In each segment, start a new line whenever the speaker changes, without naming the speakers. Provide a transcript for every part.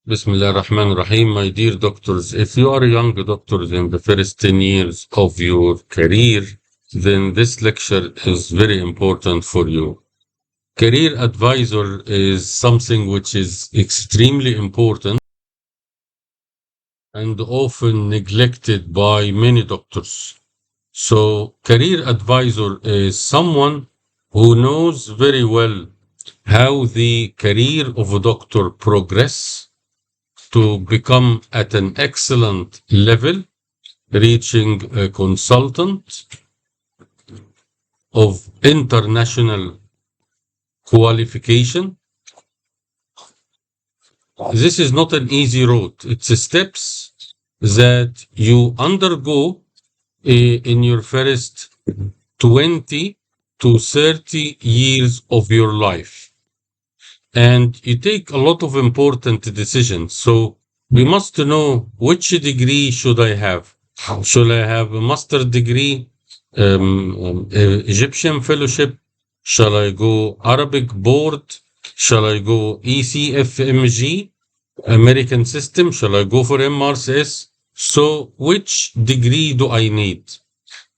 Bismillah ar-Rahman ar-Rahim, my dear doctors. If you are young doctors in the first 10 years of your career, then this lecture is very important for you. Career advisor is something which is extremely important and often neglected by many doctors. So, career advisor is someone who knows very well how the career of a doctor progress to become at an excellent level, reaching a consultant of international qualification. This is not an easy road. It's steps that you undergo in your first 20 to 30 years of your life. And you take a lot of important decisions. So we must know which degree should I have. Should I have a master degree, Egyptian fellowship? Shall I go Arabic board? Shall I go ECFMG, American system? Shall I go for MRCS? So which degree do I need?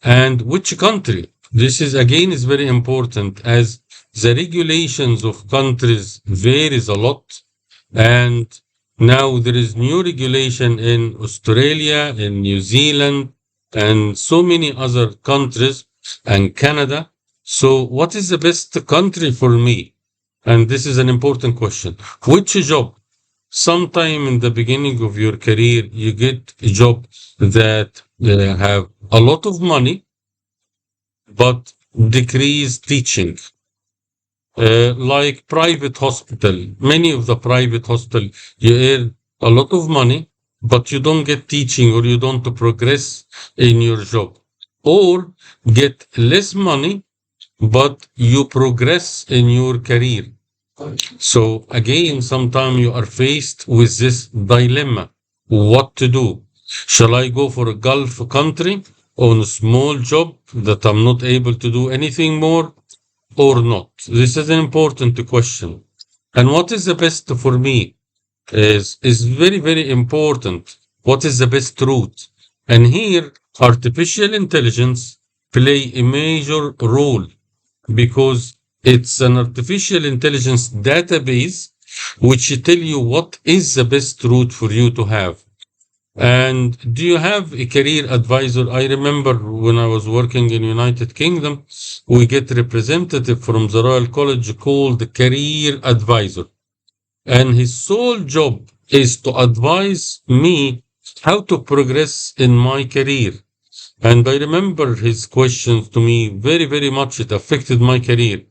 And which country? This is again is very important as the regulations of countries varies a lot. And now there is new regulation in Australia, in New Zealand, and so many other countries, and Canada. So what is the best country for me? And this is an important question. Which job? Sometime in the beginning of your career, you get a job that have a lot of money, but decrease teaching. Like private hospital, many of the private hospital, you earn a lot of money, but you don't get teaching or you don't progress in your job. Or get less money, but you progress in your career. So again, sometimes you are faced with this dilemma. What to do? Shall I go for a Gulf country on a small job that I'm not able to do anything more or not? This is an important question. And what is the best for me is very, very important. What is the best route? And here, artificial intelligence play a major role because it's an artificial intelligence database which tell you what is the best route for you to have. And do you have a career advisor? I remember when I was working in United Kingdom, we get representative from the Royal College called the career advisor. And his sole job is to advise me how to progress in my career. And I remember his questions to me very, very much. It affected my career.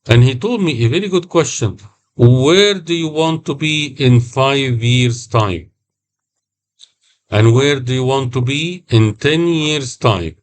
And he told me a very good question. Where do you want to be in 5 years' time? And where do you want to be in 10 years' time?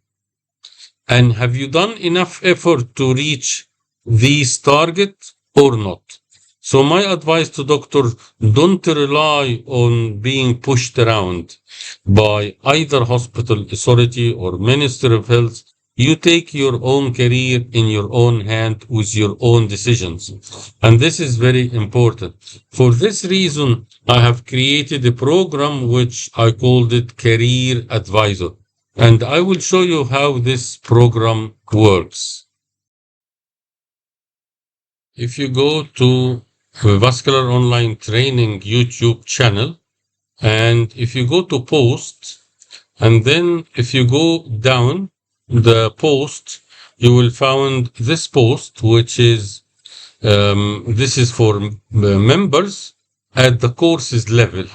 And have you done enough effort to reach these targets or not? So my advice to doctors, don't rely on being pushed around by either hospital authority or Ministry of Health. You take your own career in your own hand with your own decisions. And this is very important. For this reason, I have created a program which I called it Career Advisor. And I will show you how this program works. If you go to Vascular Online Training YouTube channel, and if you go to post, and then if you go down the post, you will find this post, which is, this is for members at the courses level.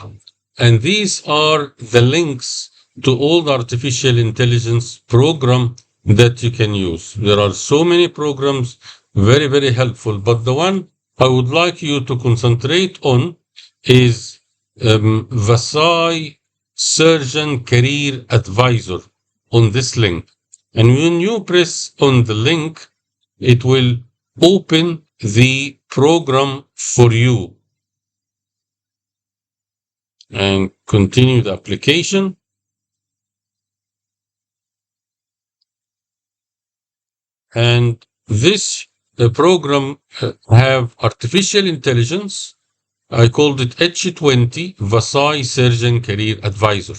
And these are the links to all the artificial intelligence program that you can use. There are so many programs, very, very helpful. But the one I would like you to concentrate on is VASAI Surgeon Career Advisor on this link. And when you press on the link, it will open the program for you. And continue the application. And this program have artificial intelligence I called it H20 VASAI Surgeon Career Advisor.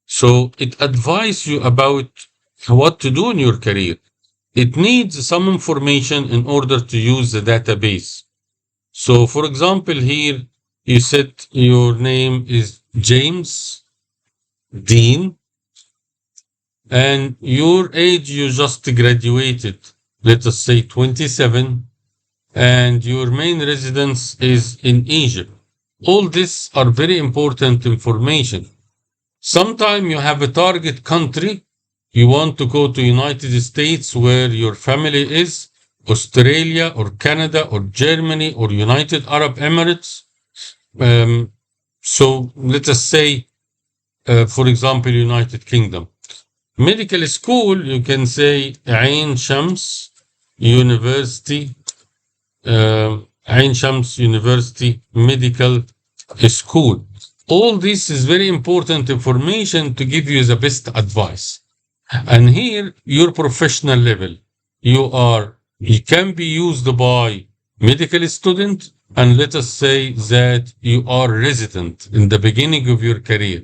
So it advises you about what to do in your career. It needs some information in order to use the database. So, for example, here you said your name is James Dean and your age you just graduated, let us say 27, and your main residence is in Egypt. All this are very important information. Sometime you have a target country. You want to go to United States where your family is, Australia or Canada or Germany or United Arab Emirates. So let us say, for example, United Kingdom. Medical school, you can say Ain Shams University, Ain Shams University Medical School. All this is very important information to give you the best advice. And here, your professional level, you can be used by medical student, and let us say that you are resident in the beginning of your career.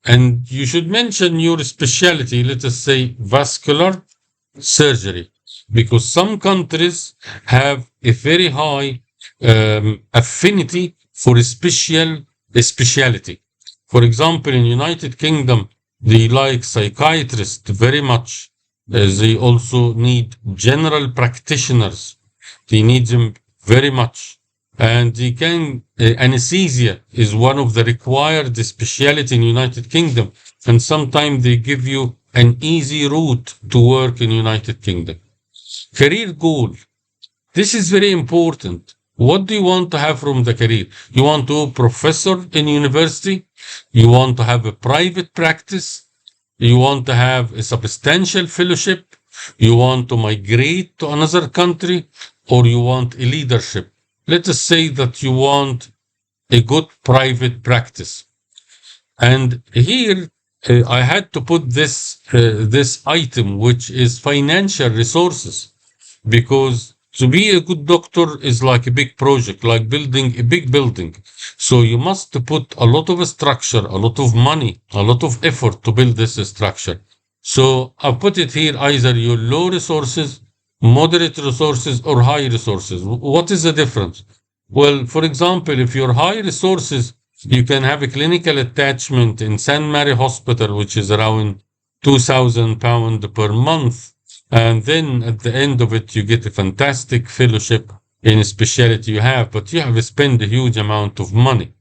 And you should mention your specialty, let us say vascular surgery, because some countries have a very high affinity for a specialty. For example, in United Kingdom, they like psychiatrists very much. They also need general practitioners. They need them very much. And they can, anesthesia is one of the required specialty in United Kingdom. And sometimes they give you an easy route to work in United Kingdom. Career goal. This is very important. What do you want to have from the career? You want to be professor in university? You want to have a private practice? You want to have a substantial fellowship? You want to migrate to another country? Or you want a leadership? Let us say that you want a good private practice. And here I had to put this item, which is financial resources, because to be a good doctor is like a big project, like building a big building. So you must put a lot of structure, a lot of money, a lot of effort to build this structure. So I put it here, either your low resources, moderate resources, or high resources. What is the difference? Well, for example, if you're high resources, you can have a clinical attachment in St. Mary Hospital, which is around £2,000 per month. And then at the end of it, you get a fantastic fellowship in a specialty you have, but you have to spend a huge amount of money.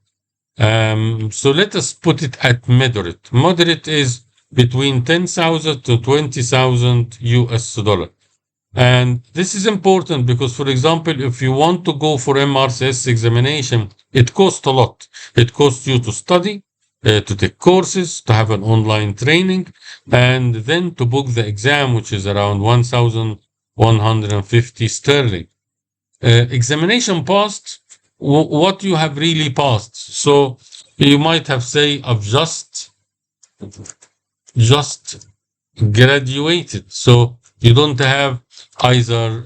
So let us put it at moderate. Moderate is between 10,000 to 20,000 US dollar. And this is important because, for example, if you want to go for MRCS examination, it costs a lot. It costs you to study, to take courses, to have an online training, and then to book the exam, which is around 1,150 sterling. Examination passed, what you have really passed. So you might have say, I've just graduated. So you don't have either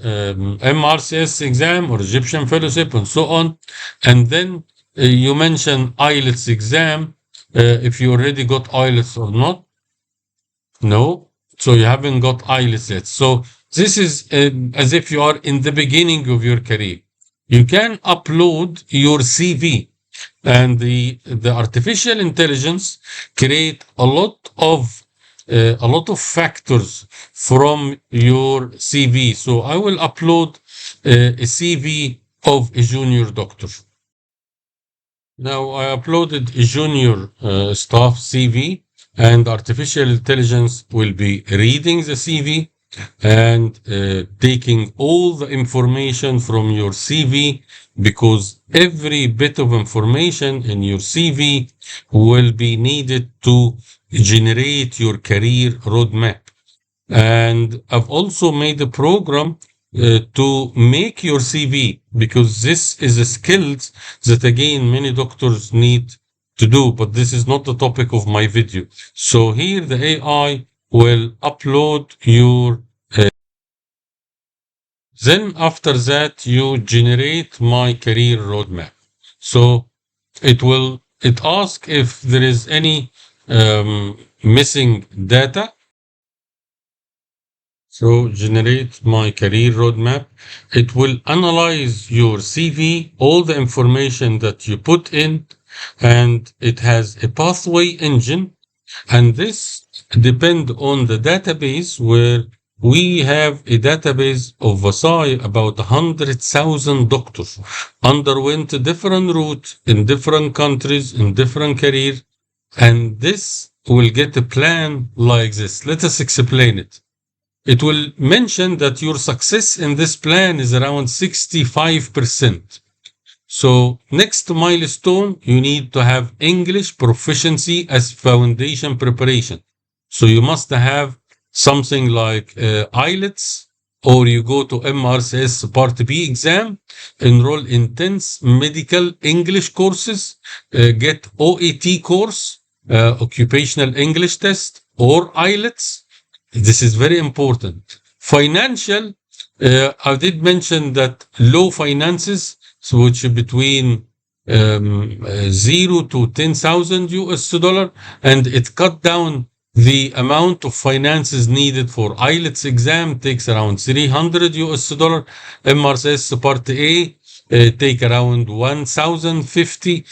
MRCS exam or Egyptian fellowship and so on. And then you mention IELTS exam, if you already got IELTS or not. No, so you haven't got IELTS yet. So this is as if you are in the beginning of your career. You can upload your CV, and the artificial intelligence create a lot of factors from your CV. So I will upload a CV of a junior doctor. Now I uploaded a junior staff CV, and artificial intelligence will be reading the CV and taking all the information from your CV, because every bit of information in your CV will be needed to generate your career roadmap. And I've also made a program to make your CV, because this is a skills that again many doctors need to do, but this is not the topic of my video. So here the AI will upload your then after that you generate my career roadmap. So it asks if there is any missing data. So generate my career roadmap. It will analyze your CV, all the information that you put in, and it has a pathway engine. And this depend on the database where we have a database of VASAI about 100,000 doctors underwent a different route in different countries, in different career. And this will get a plan like this. Let us explain it. It will mention that your success in this plan is around 65%. So next milestone, you need to have English proficiency as foundation preparation. So you must have something like IELTS, or you go to MRCS Part B exam, enroll in 10 medical English courses, get OET course, occupational English test, or IELTS. This is very important. Financial, I did mention that low finances, so which between 0 to 10,000 US dollar, and it cut down the amount of finances needed for IELTS exam takes around 300 US dollar. MRCS Part A take around 1,050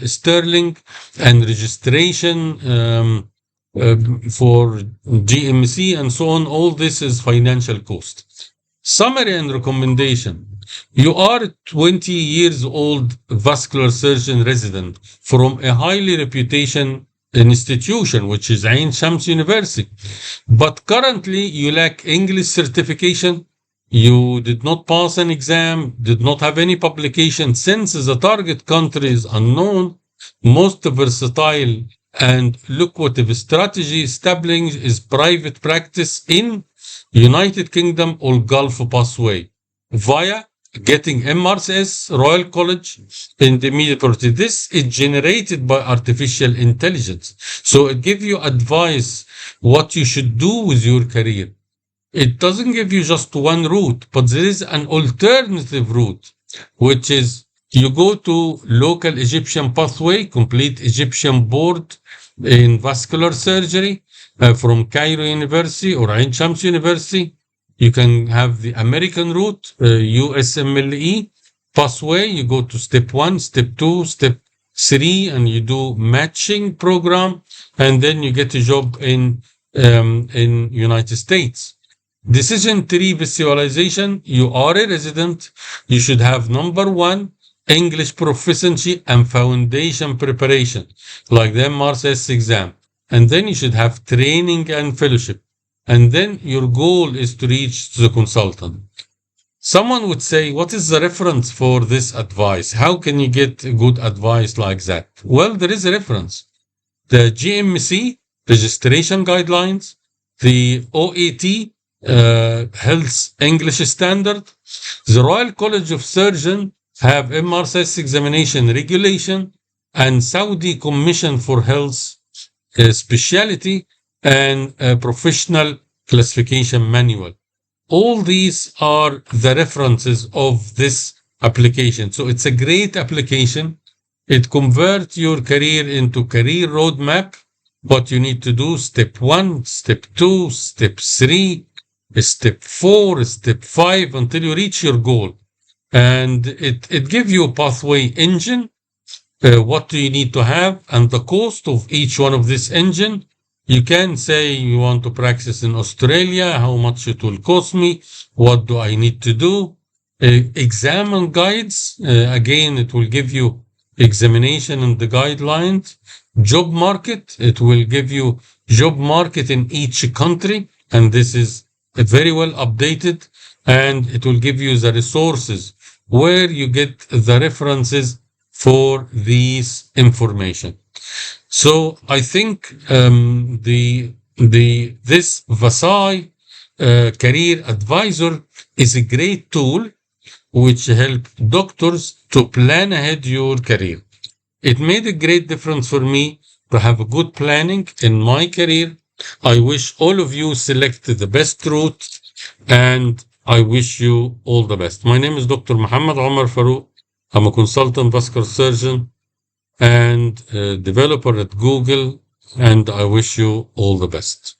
sterling, and registration for GMC and so on. All this is financial cost. Summary and recommendation. You are a 20 years old vascular surgeon resident from a highly reputation institution, which is Ain Shams University. But currently you lack English certification. You did not pass an exam, did not have any publication. Since the target country is unknown, most versatile and lucrative strategy establishing is private practice in United Kingdom or Gulf pathway via getting MRCS, Royal College, intermediate. This is generated by artificial intelligence. So it gives you advice what you should do with your career. It doesn't give you just one route, but there is an alternative route, which is you go to local Egyptian pathway, complete Egyptian board in vascular surgery from Cairo University or Ain Shams University. You can have the American route, USMLE pathway. You go to step 1, step 2, step 3, and you do matching program, and then you get a job in United States. Decision tree visualization. You are a resident. You should have number 1, English proficiency and foundation preparation, like the MRCS exam. And then you should have training and fellowship. And then your goal is to reach the consultant. Someone would say, what is the reference for this advice? How can you get good advice like that? Well, there is a reference. The GMC registration guidelines, the OET Health English Standard, the Royal College of Surgeons have MRCS examination regulation, and Saudi Commission for Health Specialty and professional classification manual. All these are the references of this application. So it's a great application. It converts your career into career roadmap. What you need to do, step 1, step 2, step 3, step 4, step 5, until you reach your goal. And it gives you a pathway engine. What do you need to have and the cost of each one of this engine. You can say you want to practice in Australia, how much it will cost me, what do I need to do. Exam and guides, again, it will give you examination and the guidelines. Job market, it will give you job market in each country, and this is very well updated, and it will give you the resources where you get the references for these information. So I think this VASAI career advisor is a great tool which help doctors to plan ahead your career. It made a great difference for me to have a good planning in my career. I wish all of you select the best route, and I wish you all the best. My name is Dr. Muhammad Omar Farouk. I'm a consultant vascular surgeon and a developer at Google, and I wish you all the best.